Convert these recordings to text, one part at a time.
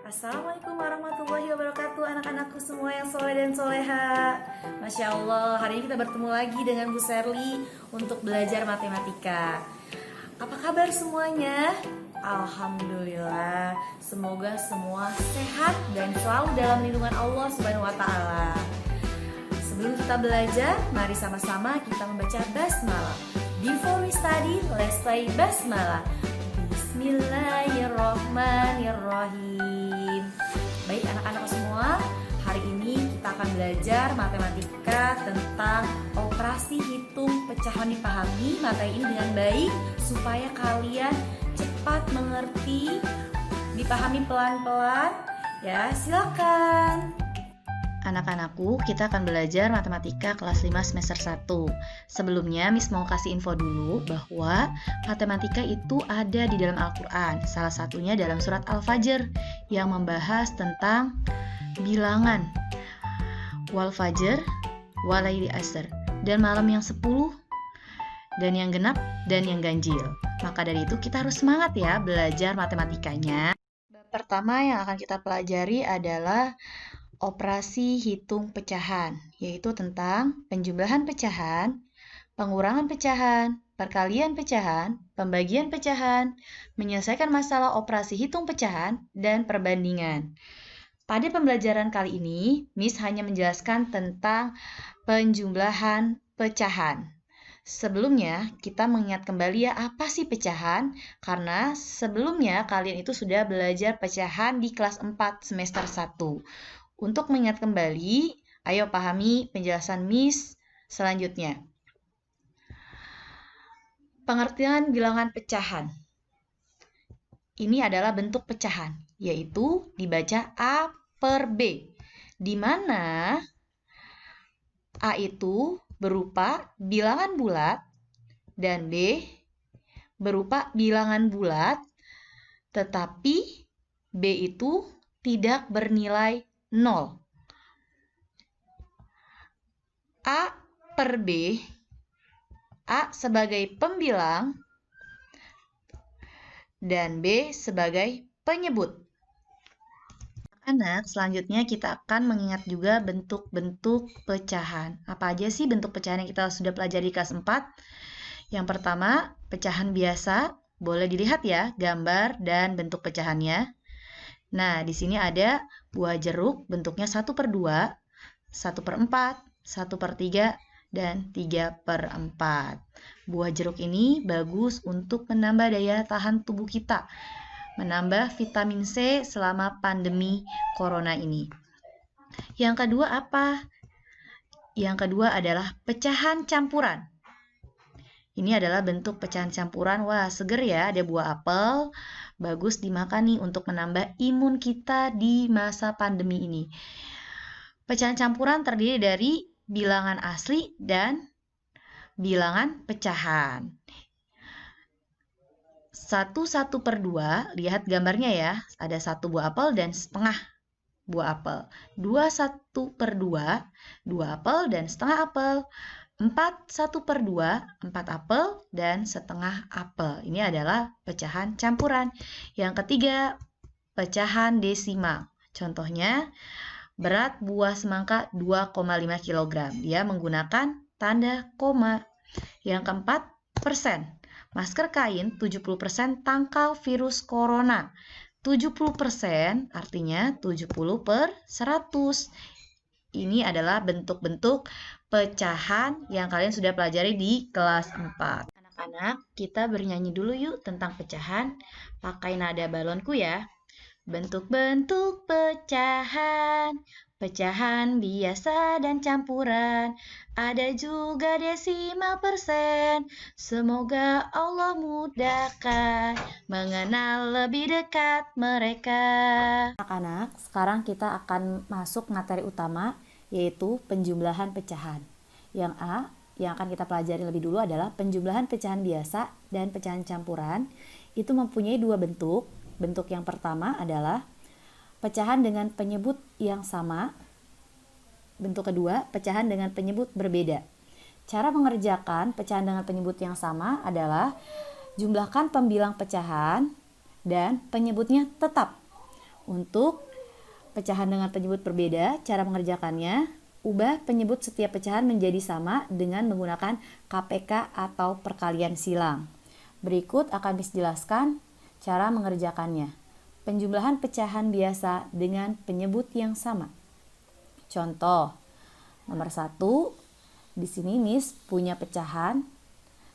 Assalamualaikum warahmatullahi wabarakatuh, anak-anakku semua yang soleh dan soleha. Masya Allah, hari ini kita bertemu lagi dengan Bu Serly untuk belajar matematika. Apa kabar semuanya? Alhamdulillah, semoga semua sehat dan selalu dalam lindungan Allah Subhanahu wa Ta'ala. Sebelum kita belajar, mari sama-sama kita membaca basmalah. Before we study, let's say basmalah. Bismillahirrohmanirrohim. Baik anak-anak semua, hari ini kita akan belajar matematika tentang operasi hitung pecahan. Dipahami materi ini dengan baik supaya kalian cepat mengerti, dipahami pelan-pelan. Ya, silakan. Anak-anakku, kita akan belajar matematika kelas 5 semester 1. Sebelumnya, Miss mau kasih info dulu bahwa matematika itu ada di dalam Al-Quran. Salah satunya dalam surat Al-Fajr yang membahas tentang bilangan. Wal Fajr, walaili asr, dan malam yang 10, dan yang genap, dan yang ganjil. Maka dari itu kita harus semangat ya belajar matematikanya. Pertama yang akan kita pelajari adalah operasi hitung pecahan, yaitu tentang penjumlahan pecahan, pengurangan pecahan, perkalian pecahan, pembagian pecahan, menyelesaikan masalah operasi hitung pecahan, dan perbandingan. Pada pembelajaran kali ini, Miss hanya menjelaskan tentang penjumlahan pecahan. Sebelumnya, kita mengingat kembali ya apa sih pecahan, karena sebelumnya kalian itu sudah belajar pecahan di kelas 4 semester 1. Untuk mengingat kembali, ayo pahami penjelasan Miss selanjutnya. Pengertian bilangan pecahan. Ini adalah bentuk pecahan, yaitu dibaca A per B, di mana A itu berupa bilangan bulat dan B berupa bilangan bulat, tetapi B itu tidak bernilai 0. A per B, A sebagai pembilang dan B sebagai penyebut. Anak, selanjutnya kita akan mengingat juga bentuk-bentuk pecahan. Apa aja sih bentuk pecahan yang kita sudah pelajari di kelas 4? Yang pertama, pecahan biasa. Boleh dilihat ya gambar dan bentuk pecahannya. Nah, di sini ada buah jeruk bentuknya 1/2, 1/4, 1/3, dan 3/4. Buah jeruk ini bagus untuk menambah daya tahan tubuh kita, menambah vitamin C selama pandemi corona ini. Yang kedua apa? Yang kedua adalah pecahan campuran. Ini adalah bentuk pecahan campuran. Wah, seger ya, ada buah apel. Bagus dimakan nih untuk menambah imun kita di masa pandemi ini. Pecahan campuran terdiri dari bilangan asli dan bilangan pecahan. 1/2, lihat gambarnya ya. Ada 1 buah apel dan setengah buah apel. 2/1/2, 2 apel dan setengah apel. 4/1/2, 4 apel dan setengah apel. Ini adalah pecahan campuran. Yang ketiga, pecahan desimal. Contohnya, berat buah semangka 2,5 kg. Dia menggunakan tanda koma. Yang keempat, persen. Masker kain 70% tangkal virus corona. 70% artinya 70/100. Ini adalah bentuk-bentuk pecahan yang kalian sudah pelajari di kelas 4. Anak-anak, kita bernyanyi dulu yuk tentang pecahan. Pakai nada balonku ya. Bentuk-bentuk pecahan, pecahan biasa dan campuran. Ada juga desimal persen. Semoga Allah mudahkan mengenal lebih dekat mereka. Anak-anak, sekarang kita akan masuk materi utama, yaitu penjumlahan pecahan. Yang A, yang akan kita pelajari lebih dulu adalah penjumlahan pecahan biasa dan pecahan campuran. Itu mempunyai dua bentuk. Bentuk yang pertama adalah pecahan dengan penyebut yang sama. Bentuk kedua, pecahan dengan penyebut berbeda. Cara mengerjakan pecahan dengan penyebut yang sama adalah jumlahkan pembilang pecahan dan penyebutnya tetap. Untuk pecahan dengan penyebut berbeda, cara mengerjakannya, ubah penyebut setiap pecahan menjadi sama dengan menggunakan KPK atau perkalian silang. Berikut akan dijelaskan cara mengerjakannya. Penjumlahan pecahan biasa dengan penyebut yang sama. Contoh, nomor 1, di sini Miss punya pecahan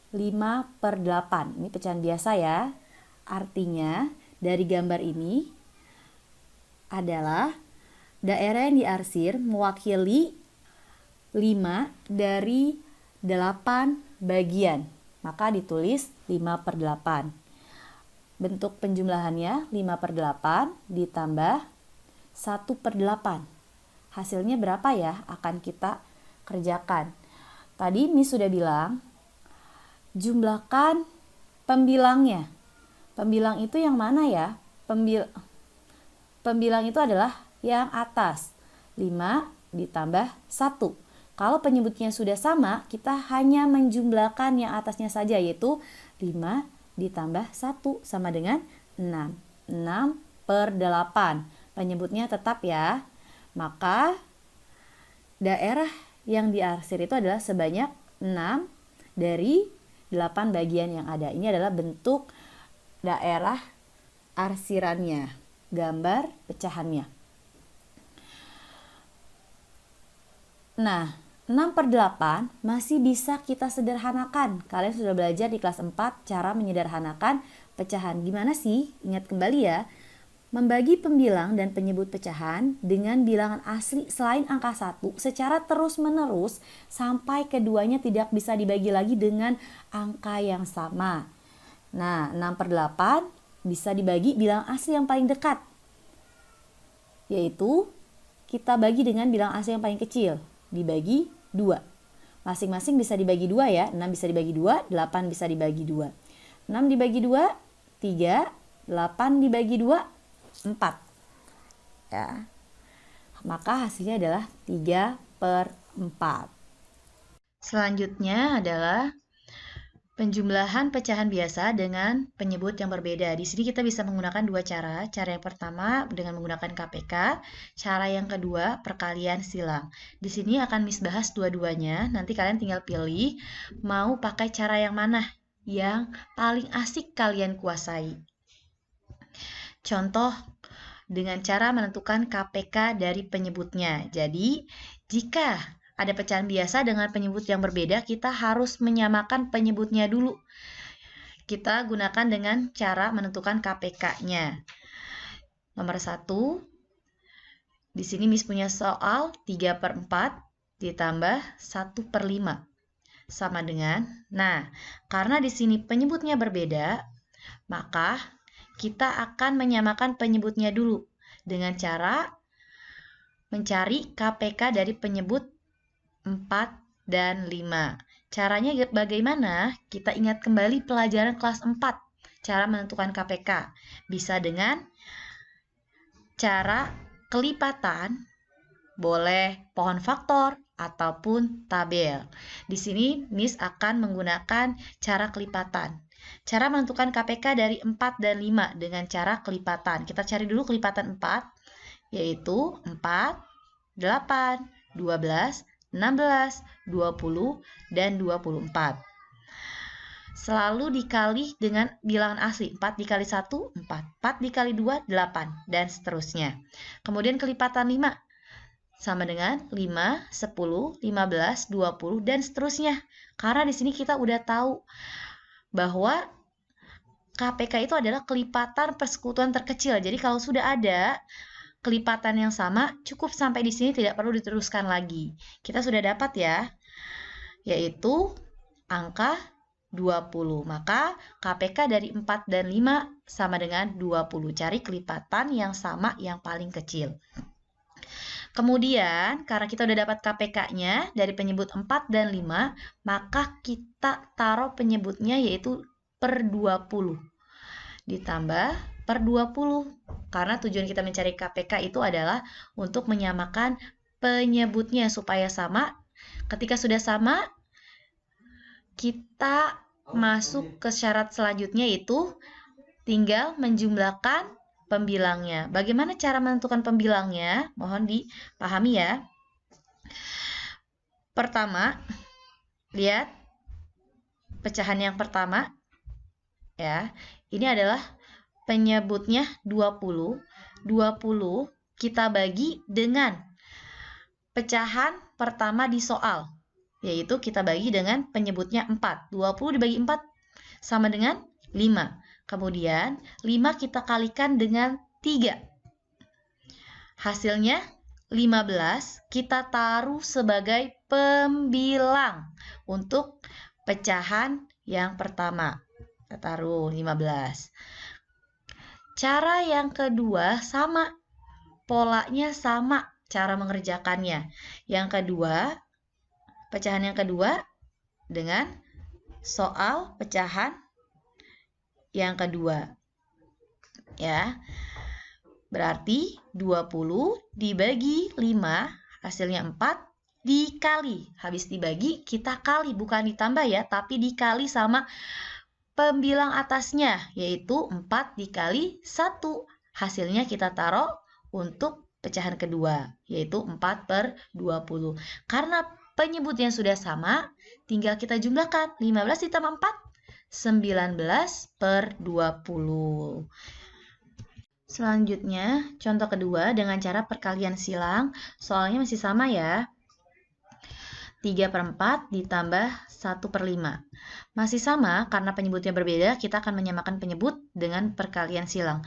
5/8. Ini pecahan biasa ya. Artinya dari gambar ini adalah daerah yang diarsir mewakili 5 dari 8 bagian. Maka ditulis 5/8. Bentuk penjumlahannya 5/8 ditambah 1/8. Hasilnya berapa ya? Akan kita kerjakan. Tadi Miss sudah bilang, jumlahkan pembilangnya. Pembilang itu yang mana ya? Pembilang itu adalah yang atas. 5 ditambah 1. Kalau penyebutnya sudah sama, kita hanya menjumlahkan yang atasnya saja, yaitu 5 ditambah 1 sama dengan 6. 6/8. Penyebutnya tetap ya. Maka daerah yang diarsir itu adalah sebanyak 6 dari 8 bagian yang ada. Ini adalah bentuk daerah arsirannya, gambar pecahannya. Nah, 6/8 masih bisa kita sederhanakan. Kalian sudah belajar di kelas 4 cara menyederhanakan pecahan. Gimana sih? Ingat kembali ya. Membagi pembilang dan penyebut pecahan dengan bilangan asli selain angka 1 secara terus-menerus sampai keduanya tidak bisa dibagi lagi dengan angka yang sama. Nah, 6/8 bisa dibagi bilangan asli yang paling dekat, yaitu kita bagi dengan bilangan asli yang paling kecil, dibagi 2. Masing-masing bisa dibagi 2 ya. 6 bisa dibagi 2, 8 bisa dibagi 2. 6 dibagi 2, 3. 8 dibagi 2, 4. Ya. Maka hasilnya adalah 3/4. Selanjutnya adalah penjumlahan pecahan biasa dengan penyebut yang berbeda. Di sini kita bisa menggunakan dua cara. Cara yang pertama dengan menggunakan KPK, cara yang kedua perkalian silang. Di sini akan Miss bahas dua-duanya. Nanti kalian tinggal pilih mau pakai cara yang mana yang paling asik kalian kuasai. Contoh dengan cara menentukan KPK dari penyebutnya. Jadi, jika ada pecahan biasa dengan penyebut yang berbeda, kita harus menyamakan penyebutnya dulu. Kita gunakan dengan cara menentukan KPK-nya. Nomor 1, di sini Miss punya soal 3/4 ditambah 1/5 sama dengan, nah, karena di sini penyebutnya berbeda, maka kita akan menyamakan penyebutnya dulu dengan cara mencari KPK dari penyebut 4 dan 5. Caranya bagaimana? Kita ingat kembali pelajaran kelas 4, cara menentukan KPK. Bisa dengan cara kelipatan, boleh pohon faktor, ataupun tabel. Di sini Miss akan menggunakan cara kelipatan. Cara menentukan KPK dari 4 dan 5 dengan cara kelipatan. Kita cari dulu kelipatan 4, yaitu 4, 8, 12, 16, 20, dan 24. Selalu dikali dengan bilangan asli. 4 dikali 1, 4. 4 dikali 2, 8. Dan seterusnya. Kemudian kelipatan 5. Sama dengan 5, 10, 15, 20, dan seterusnya. Karena di sini kita udah tahu bahwa KPK itu adalah kelipatan persekutuan terkecil. Jadi kalau sudah ada kelipatan yang sama, cukup sampai di sini, tidak perlu diteruskan lagi. Kita sudah dapat ya, yaitu angka 20. Maka KPK dari 4 dan 5 sama dengan 20. Cari kelipatan yang sama yang paling kecil. Kemudian, karena kita udah dapat KPK-nya dari penyebut 4 dan 5, maka kita taruh penyebutnya yaitu per 20. Ditambah per 20. Karena tujuan kita mencari KPK itu adalah untuk menyamakan penyebutnya supaya sama. Ketika sudah sama, kita masuk ke syarat selanjutnya, yaitu tinggal menjumlahkan pembilangnya. Bagaimana cara menentukan pembilangnya? Mohon dipahami ya. Pertama, lihat pecahan yang pertama ya. Ini adalah penyebutnya 20. 20 kita bagi dengan pecahan pertama di soal, yaitu kita bagi dengan penyebutnya 4. 20 dibagi 4 sama dengan 5. Kemudian 5 kita kalikan dengan 3. Hasilnya 15 kita taruh sebagai pembilang untuk pecahan yang pertama. Kita taruh 15. Cara yang kedua sama, polanya sama cara mengerjakannya. Yang kedua, pecahan yang kedua dengan soal pecahan yang kedua. Ya. Berarti 20 dibagi 5, hasilnya 4 dikali. Habis dibagi kita kali, bukan ditambah ya, tapi dikali sama pembilang atasnya, yaitu 4 dikali 1. Hasilnya kita taruh untuk pecahan kedua, yaitu 4/20. Karena penyebutnya sudah sama, tinggal kita jumlahkan. 15 ditambah 4, 19/20. Selanjutnya, contoh kedua dengan cara perkalian silang. Soalnya masih sama ya. 3/4 ditambah 1/5. Masih sama, karena penyebutnya berbeda, kita akan menyamakan penyebut dengan perkalian silang.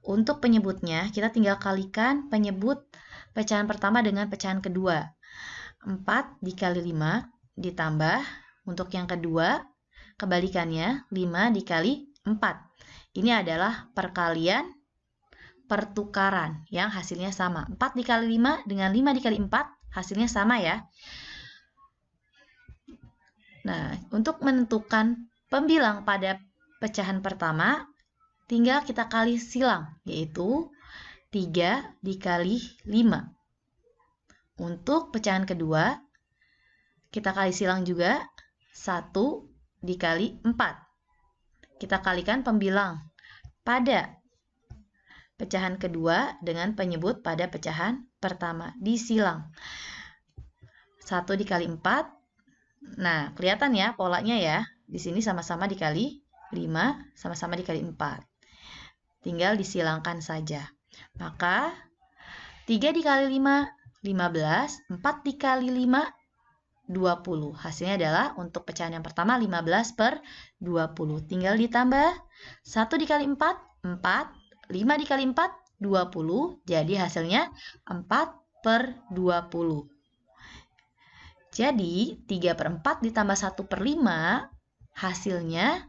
Untuk penyebutnya, kita tinggal kalikan penyebut pecahan pertama dengan pecahan kedua. 4 dikali 5 ditambah, untuk yang kedua, kebalikannya, 5 dikali 4. Ini adalah perkalian pertukaran yang hasilnya sama. 4 dikali 5 dengan 5 dikali 4, hasilnya sama ya. Nah, untuk menentukan pembilang pada pecahan pertama, tinggal kita kali silang, yaitu 3 dikali 5. Untuk pecahan kedua, kita kali silang juga 1 dikali 4. Kita kalikan pembilang pada pecahan kedua dengan penyebut pada pecahan pertama, disilang. 1 dikali 4. Nah, kelihatan ya polanya ya. Di sini sama-sama dikali 5, sama-sama dikali 4. Tinggal disilangkan saja. Maka 3 dikali 5, 15. 4 dikali 5, 20. Hasilnya adalah untuk pecahan yang pertama 15/20. Tinggal ditambah 1 dikali 4, 4. 5 dikali 4, 20. Jadi hasilnya 4/20. Jadi 3/4 ditambah 1/5 hasilnya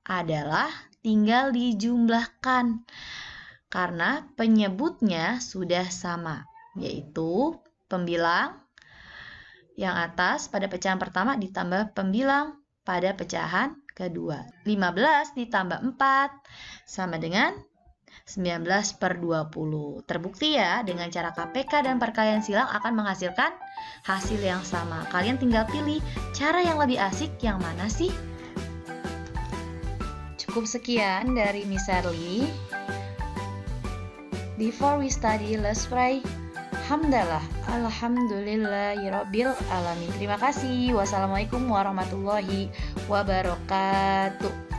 adalah tinggal dijumlahkan. Karena penyebutnya sudah sama, yaitu pembilang yang atas pada pecahan pertama ditambah pembilang pada pecahan kedua. 15 ditambah 4 sama dengan 19/20. Terbukti ya, dengan cara KPK dan perkalian silang akan menghasilkan hasil yang sama. Kalian tinggal pilih cara yang lebih asik yang mana sih? Cukup sekian dari Miss Sherly. Before we study, let's pray. Hamdalah, alhamdulillahirabbil alamin. Terima kasih. Wassalamualaikum warahmatullahi wabarakatuh.